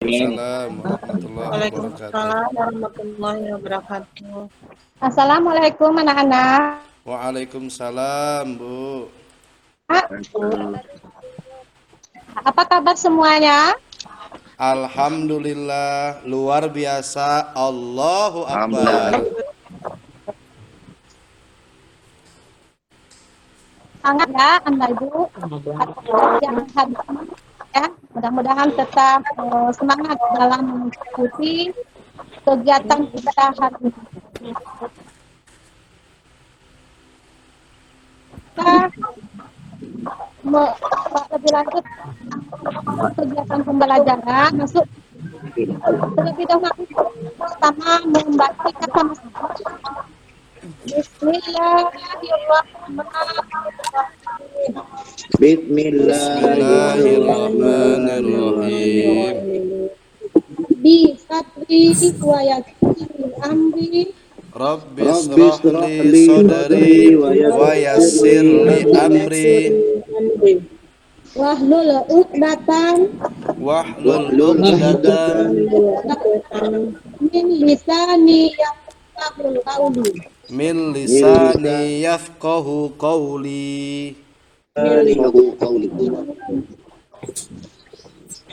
Waalaikumsalam warahmatullahi wabarakatuh. Waalaikumsalam warahmatullahi wabarakatuh. Assalamualaikum anak-anak. Waalaikumsalam, Bu. Apa kabar semuanya? Alhamdulillah, luar biasa. Allahu Akbar. Sangat ya, Anda Ibu. Yang hadir ya, mudah-mudahan tetap semangat dalam mengikuti kegiatan kita hari ini. Kita lebih lanjut kegiatan pembelajaran masuk terlebih dahulu pertama membaca sama-sama. Bismillahirrahmanirrahim. Bismillahirrahmanirrahim. Bisatri wa yassir amri. Rabbis shrahli sadri wa yassir li amri. Wahlul uqdatan min lisani yafqahul qawli. Min lisani yafqahu qawli.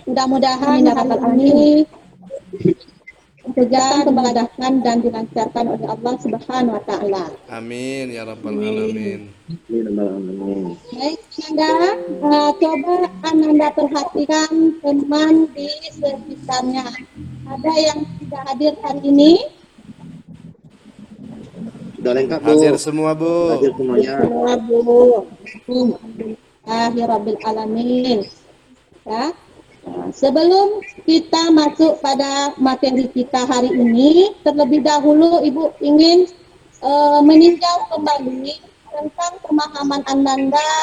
Mudah-mudahan hari ini kegiatan pembelajaran dan dilancarkan oleh Allah Subhanahu wa taala. Amin ya rabbal alamin. Baik, Ananda, coba Ananda perhatikan teman di sekitarnya. Ada yang tidak hadir hari ini? Sudah lengkap, Bu. Hadir semua, Bu. Hadir semuanya. Bu. Alhamdulillahirabbil alamin. Ya. Nah, sebelum kita masuk pada materi kita hari ini, terlebih dahulu Ibu ingin meninjau kembali tentang pemahaman Ananda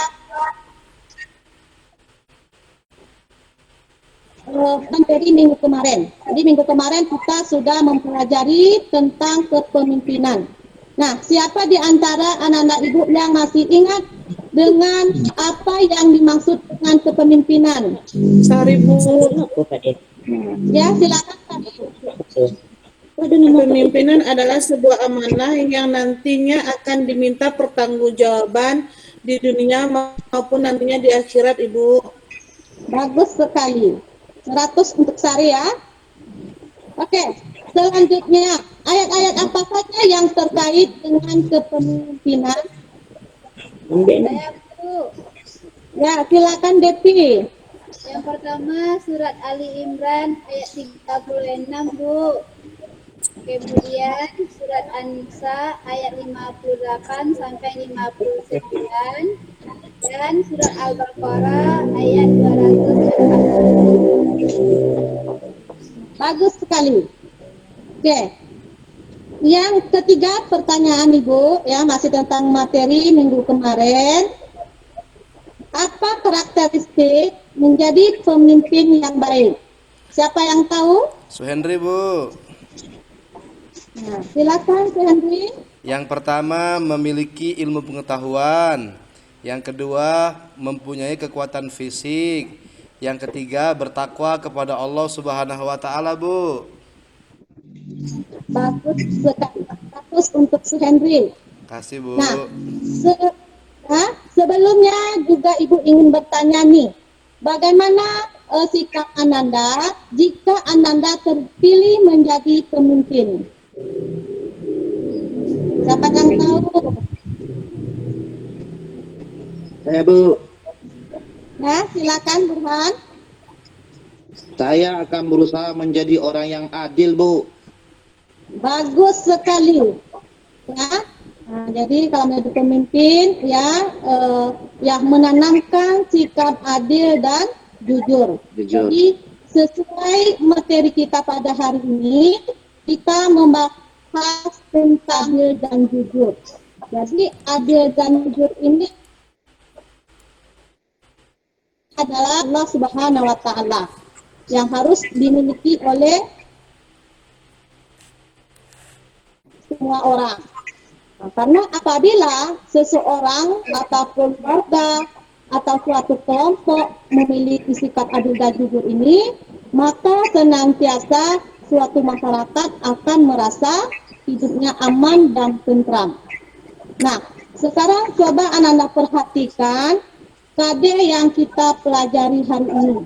materi minggu kemarin. Jadi minggu kemarin kita sudah mempelajari tentang kepemimpinan. Nah, siapa di antara anak-anak Ibu yang masih ingat dengan apa yang dimaksud dengan kepemimpinan? Seribu. Ya, silakan Kak. Kepemimpinan adalah sebuah amanah yang nantinya akan diminta pertanggungjawaban di dunia maupun nantinya di akhirat, Ibu. Bagus sekali. 100 untuk Sari ya. Oke, selanjutnya ayat-ayat apa saja yang terkait dengan kepemimpinan? Ya, silakan Depi. Yang pertama surat Ali Imran ayat 36, Bu. Kemudian surat An-Nisa ayat 58 sampai 59 dan surat Al-Baqarah ayat 240. Bagus sekali. Oke. Yang ketiga pertanyaan Ibu, ya masih tentang materi minggu kemarin. Apa karakteristik menjadi pemimpin yang baik? Siapa yang tahu? Suhendri, Bu. Nah, silakan Pak Henry. Yang pertama memiliki ilmu pengetahuan. Yang kedua mempunyai kekuatan fisik. Yang ketiga bertakwa kepada Allah Subhanahu wa taala, Bu. Bagus sekali. Bagus untuk si Henry. Kasih, Bu. Nah, sebelumnya juga Ibu ingin bertanya nih, bagaimana sikap Ananda jika Ananda terpilih menjadi pemimpin? Siapa yang tahu? Saya, Bu. Nah, silakan Burhan. Saya akan berusaha menjadi orang yang adil, Bu. Bagus sekali. Ya. Nah, jadi kalau menjadi pemimpin ya yang menanamkan sikap adil dan jujur. Jadi sesuai materi kita pada hari ini, kita membahas tentang adil dan jujur. Jadi adil dan jujur ini adalah Allah Subhanahu wa taala yang harus dimiliki oleh semua orang. Nah, karena apabila seseorang ataupun keluarga atau suatu kelompok memiliki sikap adil dan jujur ini, maka senantiasa suatu masyarakat akan merasa hidupnya aman dan tentram. Nah, sekarang coba Ananda perhatikan KD yang kita pelajari hari ini.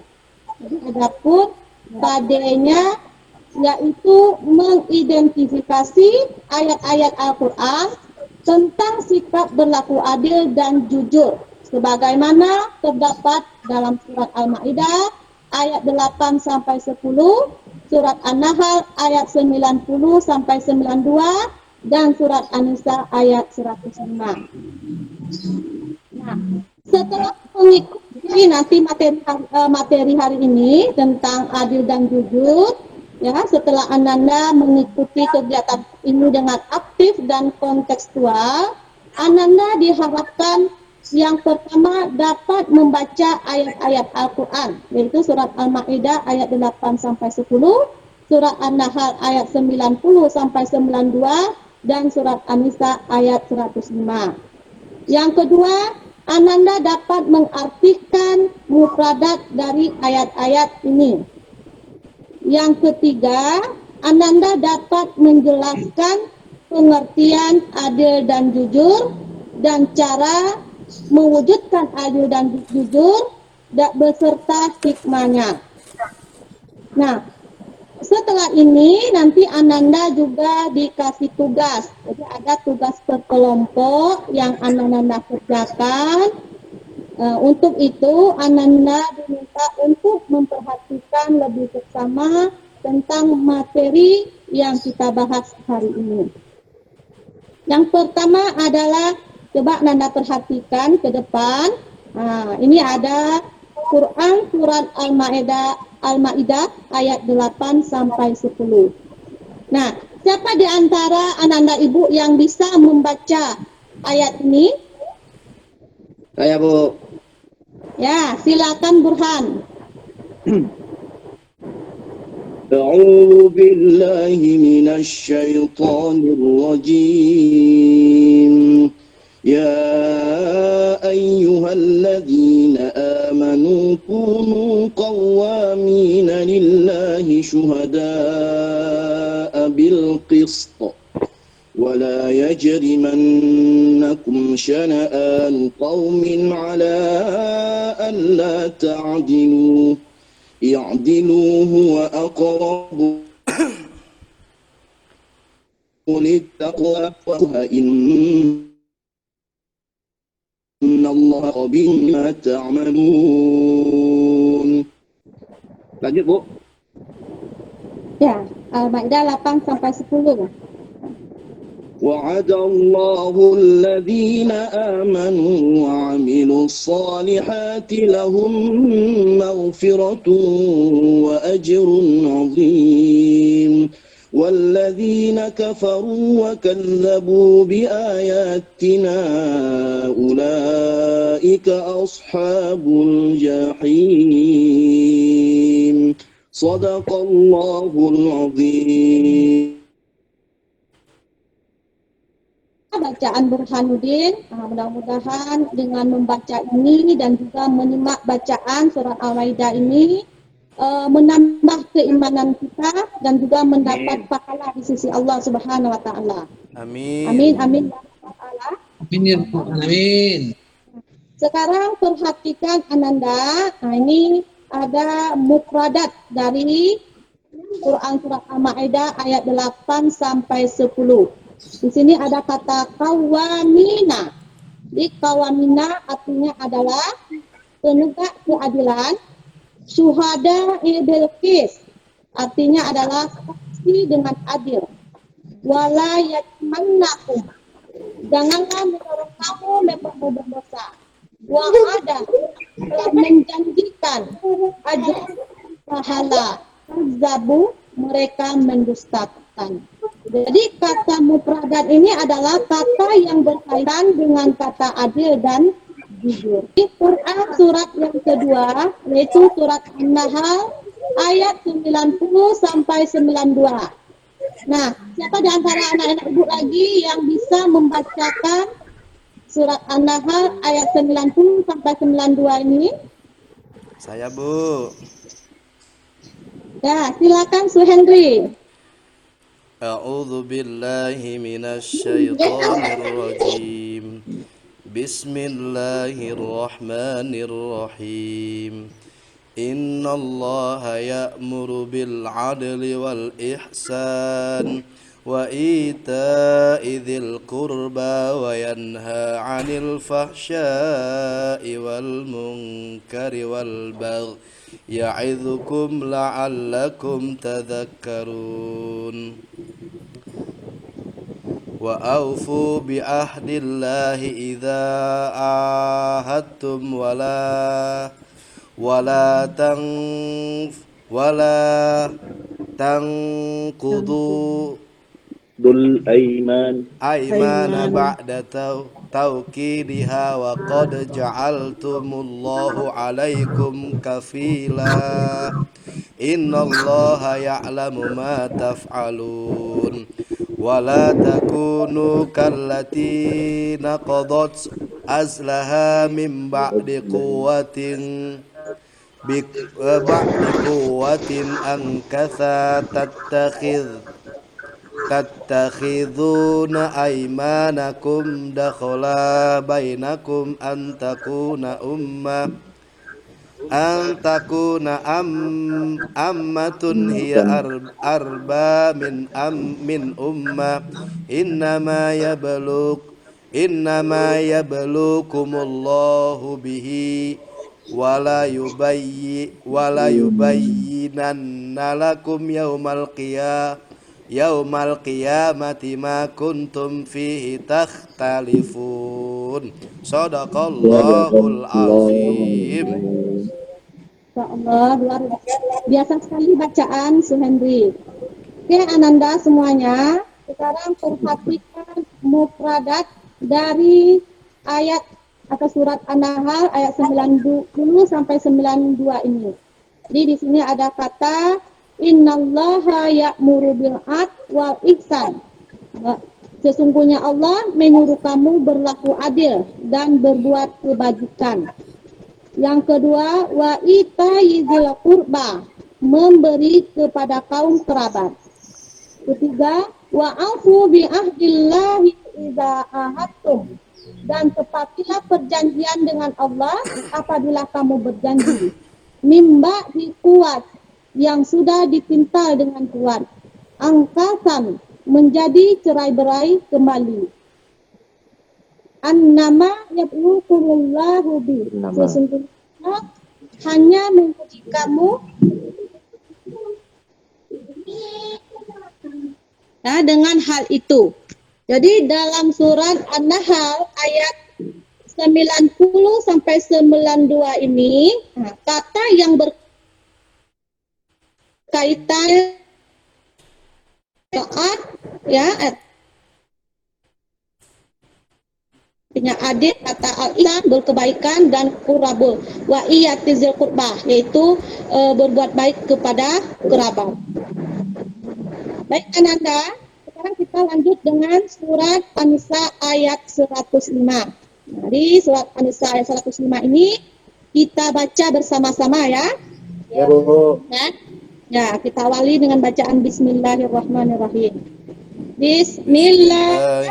Jadi ada pun KD-nya yaitu mengidentifikasi ayat-ayat Al-Quran tentang sikap berlaku adil dan jujur sebagaimana terdapat dalam surat Al-Maidah ayat 8 sampai 10, surat An-Nahl ayat 90 sampai 92 dan surat An-Nisa ayat 105. Nah, setelah mengikuti nanti materi hari ini tentang adil dan jujur, ya, setelah Ananda mengikuti kegiatan ini dengan aktif dan kontekstual, Ananda diharapkan yang pertama dapat membaca ayat-ayat Al-Quran, yaitu surat Al-Maidah ayat 8 sampai 10, surat An-Nahl ayat 90 sampai 92 dan surat An-Nisa ayat 105. Yang kedua, Ananda dapat mengartikan mufradat dari ayat-ayat ini. Yang ketiga, Ananda dapat menjelaskan pengertian adil dan jujur dan cara mewujudkan adil dan jujur beserta hikmahnya. Nah, setelah ini nanti Ananda juga dikasih tugas. Jadi ada tugas per kelompok yang Ananda kerjakan. Untuk itu Ananda diminta untuk memperhatikan lebih bersama tentang materi yang kita bahas hari ini. Yang pertama adalah coba Ananda perhatikan ke depan. Ini ada Quran surat Al-Maidah ayat 8 sampai 10. Nah, siapa di antara Ananda Ibu yang bisa membaca ayat ini? Saya, Bu. Ya, silakan Burhan. أعوذ بالله من الشيطان الرجيم يا أيها الذين آمنوا كونوا قوامين لله شهداء بالقسط ولا يجرمنكم شنآن قوم على ألا تعدلوا اعدلوا هو أقرب للتقوى إن الله بما تعملون. Lanjut, Bu. Ya, Al-Maidah 8 sampai 10. وعد الله الذين آمنوا وعملوا الصالحات لهم مغفرة وأجر عظيم والذين كفروا وكذبوا بآياتنا أولئك أصحاب الجحيم صدق الله العظيم. Bacaan Burhanuddin, mudah-mudahan dengan membaca ini dan juga menyimak bacaan surat Al-Maidah ini menambah keimanan kita dan juga mendapat pahala di sisi Allah Subhanahu wa taala. Amin. Amin amin ya rabbal alamin. Amin ya Rabbal Alamin. Sekarang perhatikan Ananda. Nah, ini ada mufradat dari Quran surat Al-Maidah ayat 8 sampai 10. Di sini ada kata kawamina. Di kawamina artinya adalah penegak keadilan. Syuhada bil qis artinya adalah saksi dengan adil. Wala yajmannakum. Janganlah menyuruh kamu membuat berdosa. Wa ada telah menjanjikan ajar pahala. Zabu mereka mendustakan. Jadi kata mufradat ini adalah kata yang berkaitan dengan kata adil dan jujur. Di Quran surat yang kedua yaitu surat An-Nahl ayat 90 sampai 92. Nah, siapa di antara anak-anak ibu lagi yang bisa membacakan surat An-Nahl ayat 90 sampai 92 ini? Saya, Bu. Ya, silakan Su Henry. أعوذ بالله من الشيطان الرجيم بسم الله الرحمن الرحيم إن الله يأمر بالعدل والإحسان وإيتاء ذي القربى وينهى عن الفحشاء والمنكر والبغي يعظكم لعلكم تذكرون وأوفوا بعهد الله إذا عاهدتم ولا تنقضوا ذو الأيمان أيمان بعد توكيدها وقد جعلتم الله عليكم كفيلا إن الله يعلم ما تفعلون ولا تكونوا كالتي نقضت أزلها من بعد قوة أنكثا تتخذون أيمانكم دخلا بينكم أن تكون أمة هي أربى من أمة إنما يبلوكم الله به ولا يبينن لكم يوم القيامة ما كنتم فيه تختلفون صدق الله العظيم. Insyaallah luar biasa sekali bacaan Su Henry. Oke, Ananda semuanya, sekarang perhatikan mufradat dari ayat atau surat An-Nahl ayat 90 sampai 92 ini. Jadi di sini ada kata innallaha ya'muru bil 'adli wal ihsan. Sesungguhnya Allah menyuruh kamu berlaku adil dan berbuat kebajikan. Yang kedua, wa ita'izil qurba, memberi kepada kaum kerabat. Ketiga, wa afu bi ahdillahi idza ahadtum, dan tepatilah perjanjian dengan Allah apabila kamu berjanji. Mimba di kuat, yang sudah dipintal dengan kuat. Angkasan, menjadi cerai-berai kembali. Annama yablukumullahu bi, sesungguhnya hanya menguji kamu dengan hal itu. Jadi dalam surat An-Nahl ayat 90 sampai 92 ini, kata yang berkaitan taat, ya, artinya adil, kata al-ihsan, berkebaikan, dan qurabul wa iyatizil qurbah, yaitu berbuat baik kepada kerabat. Baik Ananda, sekarang kita lanjut dengan surat An-Nisa ayat 105. Jadi surat An-Nisa ayat 105 ini kita baca bersama-sama ya. Ya Bu. Ya, kita awali dengan bacaan Bismillahirrahmanirrahim. Bismillah.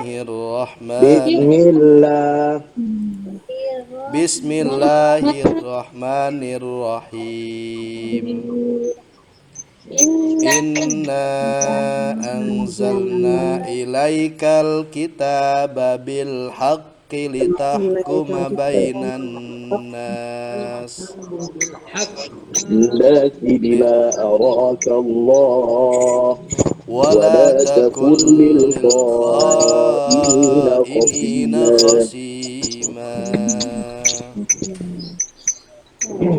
Bismillahirrahmanirrahim. Inna anzalna ilaikal kitaba bil haqqi litahkuma bainan nas bima araka Allah ولا تكن للخائنين خصيما.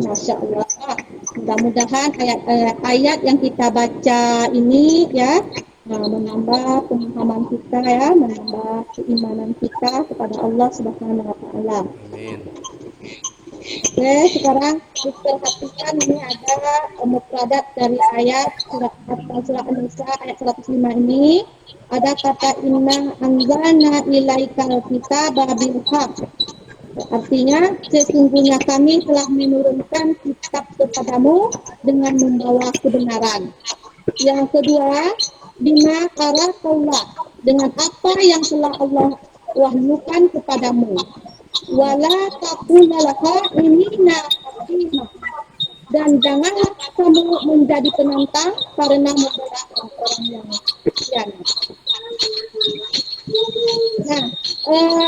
Masya Allah. Mudah-mudahan ayat-ayat yang kita baca ini ya menambah pemahaman kita ya, menambah keimanan kita kepada Allah Subhanahu wa taala. Amin. Oke, sekarang diperhatikan ini ada mufradat dari ayat surat An-Nisa ayat 105 ini. Ada kata inna anzalna ilaikal kitaba bil haqq. Artinya, sesungguhnya kami telah menurunkan kitab kepadamu dengan membawa kebenaran. Yang kedua, bima kaulah dengan apa yang telah Allah wahyukan kepadamu. Wala takunalaha inina fatimah. Dan janganlah kamu menjadi penantang karena membela orang yang khianat. Nah,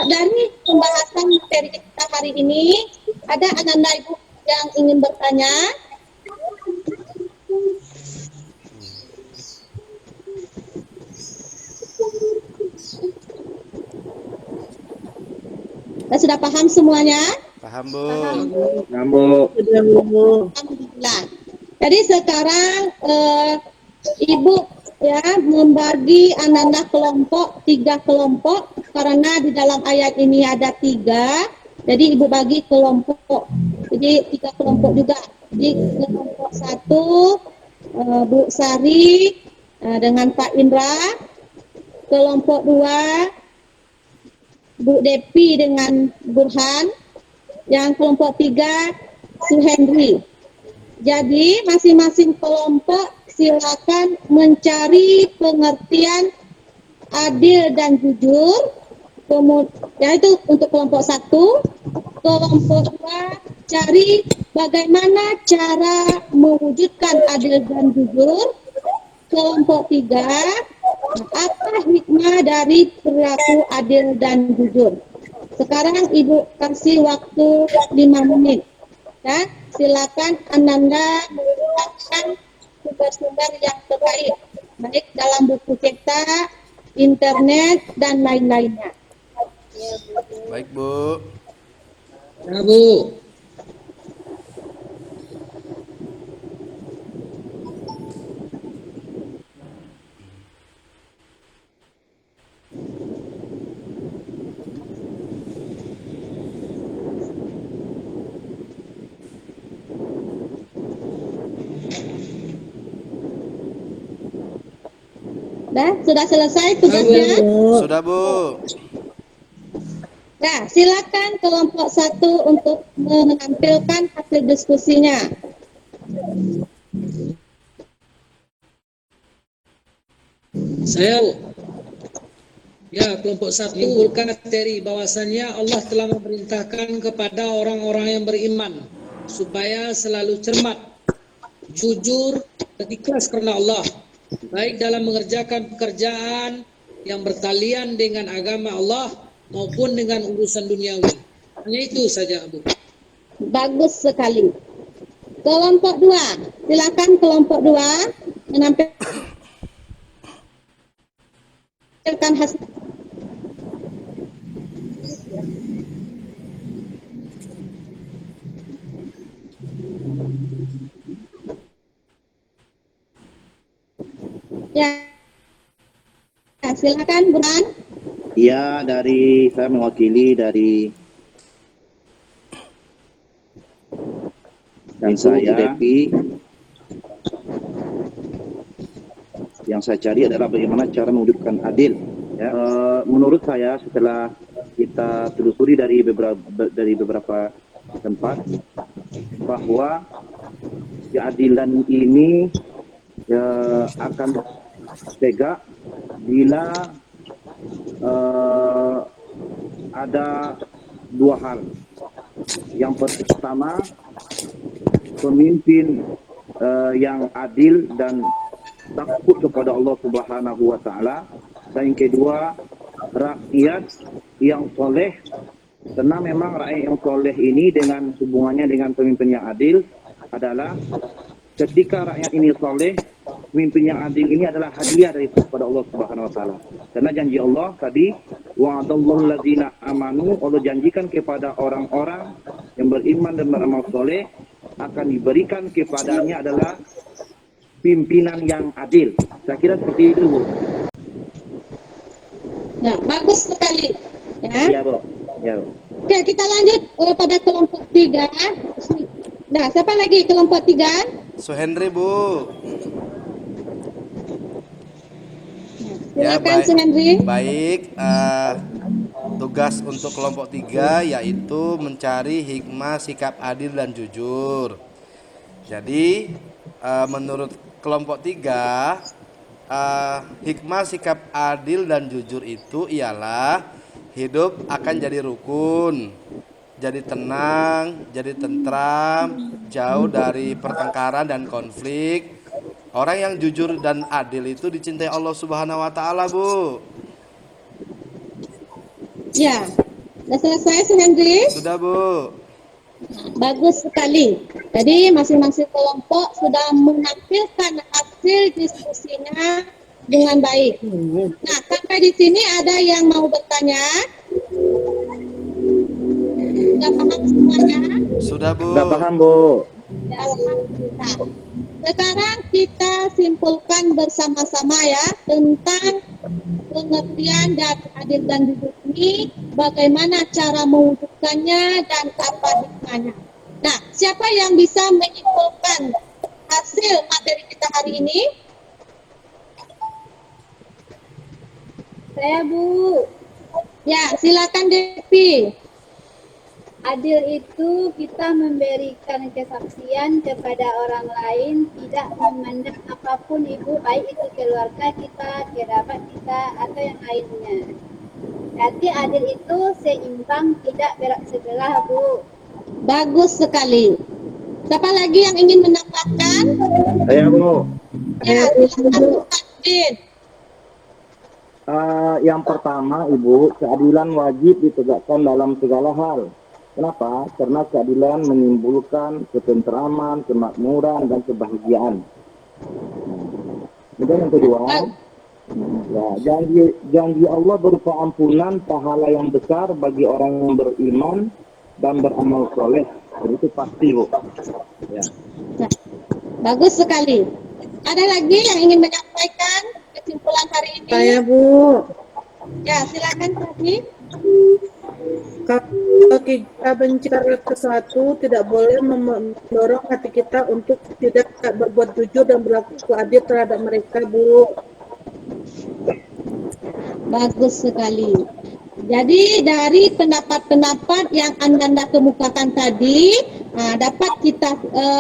dari pembahasan materi kita hari ini, ada anak-anak ibu yang ingin bertanya? Sudah paham semuanya? Paham, Bu? Nyambung. Sudah, Bu. Alhamdulillah. Jadi sekarang ibu ya membagi anak-anak kelompok 3 kelompok karena di dalam ayat ini ada 3. Jadi ibu bagi kelompok. Jadi 3 kelompok juga. Jadi kelompok 1 Bu Sari dengan Pak Indra. Kelompok 2 Bu Depi dengan Burhan. Yang kelompok 3 Su Henry. Jadi masing-masing kelompok silakan mencari pengertian adil dan jujur. Kemudian itu untuk kelompok 1. Kelompok 2 cari bagaimana cara mewujudkan adil dan jujur. Kelompok 3 apa hikmah dari perilaku adil dan jujur. Sekarang ibu kasih waktu 5 menit. Ya, silakan Ananda menggunakan sumber-sumber yang terkait, baik dalam buku cetak, internet, dan lain-lainnya. Baik, Bu. Ya, Bu. Sudah selesai tugasnya? Sudah, Bu. Nah, silakan kelompok 1 untuk menampilkan hasil diskusinya. Saya, ya, kelompok 1 menyimpulkan materi bahwasannya Allah telah memerintahkan kepada orang-orang yang beriman supaya selalu cermat, jujur, dan ikhlas karena Allah, baik dalam mengerjakan pekerjaan yang bertalian dengan agama Allah maupun dengan urusan duniawi. Hanya itu saja, Bu. Bagus sekali. Kelompok 2, silakan kelompok 2 menampilkan hasil. Ya, silakan Burhan. Ya, saya mewakili dari saya Depi. Yang saya cari adalah bagaimana cara mewujudkan adil. Ya, menurut saya setelah kita telusuri dari beberapa tempat bahwa keadilan ini akan tegak bila ada 2 hal. Yang pertama, pemimpin yang adil dan takut kepada Allah Subhanahu wa taala, dan yang kedua, rakyat yang soleh. Karena memang rakyat yang soleh ini dengan hubungannya dengan pemimpin yang adil adalah ketika rakyat ini soleh, pemimpin yang adil ini adalah hadiah dari kepada Allah Subhanahu wa taala. Karena janji Allah tadi, wa'adallahu alladzina amanu, Allah janjikan kepada orang-orang yang beriman dan beramal soleh akan diberikan kepadanya adalah pimpinan yang adil. Saya kira seperti itu, Bu. Ya, bagus sekali. Ya. Iya, Bu. Ya, Bu. Oke, kita lanjut pada kelompok 3. Nah, siapa lagi kelompok 3? Su Henry, Bu. Silakan Su Henry. Baik, Tugas untuk kelompok 3 yaitu mencari hikmah sikap adil dan jujur. Jadi menurut kelompok 3, hikmah sikap adil dan jujur itu ialah hidup akan jadi rukun, jadi tenang, jadi tentram, jauh dari pertengkaran dan konflik. Orang yang jujur dan adil itu dicintai Allah Subhanahu wa taala, Bu. Ya, sudah selesai, Henry? Sudah, Bu. Bagus sekali. Jadi masing-masing kelompok sudah menampilkan hasil diskusinya dengan baik. Nah, sampai di sini ada yang mau bertanya? Sudah paham semuanya? Sudah, Bu. Sudah paham, Bu. Alhamdulillah. Sekarang kita simpulkan bersama-sama ya tentang pengertian dan adil dan jujur ini, bagaimana cara mewujudkannya dan apa hikmahnya. Nah, siapa yang bisa menyimpulkan hasil materi kita hari ini? Saya, Bu. Ya, silakan Devi. Adil itu kita memberikan kesaksian kepada orang lain, tidak memandang apapun, Ibu, baik itu keluarga kita, kerabat kita, atau yang lainnya. Berarti adil itu seimbang, tidak berat sebelah, Bu. Bagus sekali. Siapa lagi yang ingin menambahkan? Saya, Bu. Ya, silakan Bu Adin. Yang pertama, Ibu, keadilan wajib ditegakkan dalam segala hal. Kenapa? Karena keadilan menimbulkan ketentraman, kemakmuran, dan kebahagiaan. Kemudian yang kedua, ya, janji Allah berupa ampunan pahala yang besar bagi orang yang beriman dan beramal soleh. Jadi itu pasti, Bu. Ya. Nah, bagus sekali. Ada lagi yang ingin menyampaikan kesimpulan hari ini? Saya, Bu. Ya, silakan Tadi. Kalau kita benci terhadap sesuatu, tidak boleh mendorong hati kita untuk tidak berbuat jujur dan berlaku adil terhadap mereka, Bu. Bagus sekali. Jadi dari pendapat-pendapat yang Anda kemukakan tadi, dapat kita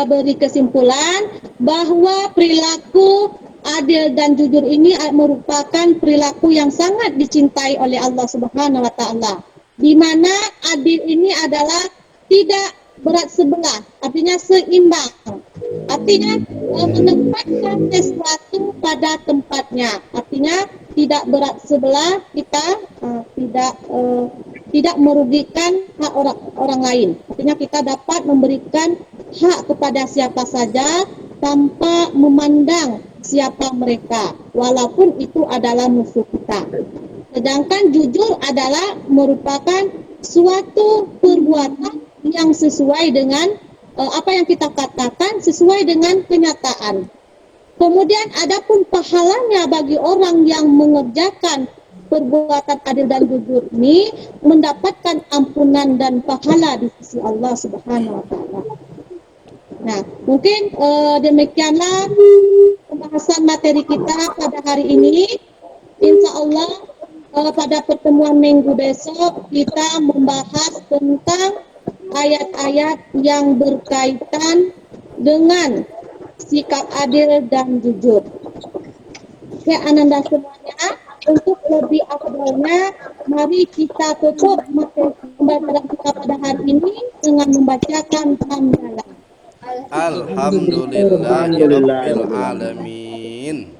beri kesimpulan bahwa perilaku adil dan jujur ini merupakan perilaku yang sangat dicintai oleh Allah Subhanahu wa taala. Di mana adil ini adalah tidak berat sebelah, artinya seimbang. Artinya menempatkan sesuatu pada tempatnya. Artinya tidak berat sebelah, kita tidak merugikan hak orang lain. Artinya kita dapat memberikan hak kepada siapa saja tanpa memandang siapa mereka, walaupun itu adalah musuh kita. Sedangkan jujur adalah merupakan suatu perbuatan yang sesuai dengan apa yang kita katakan, sesuai dengan kenyataan. Kemudian adapun pahalanya bagi orang yang mengerjakan perbuatan adil dan jujur ini mendapatkan ampunan dan pahala di sisi Allah Subhanahu wa taala. Nah, mungkin demikianlah pembahasan materi kita pada hari ini. Insya Allah pada pertemuan minggu besok kita membahas tentang ayat-ayat yang berkaitan dengan sikap adil dan jujur. Oke, Ananda semuanya, untuk lebih afdalnya, mari kita tutup materi pembelajaran kita pada hari ini dengan membacakan hamdalah. Alhamdulillahirabbil alamin.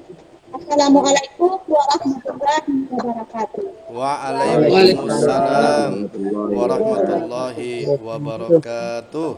Assalamualaikum warahmatullahi wabarakatuh. Waalaikumsalam warahmatullahi wabarakatuh.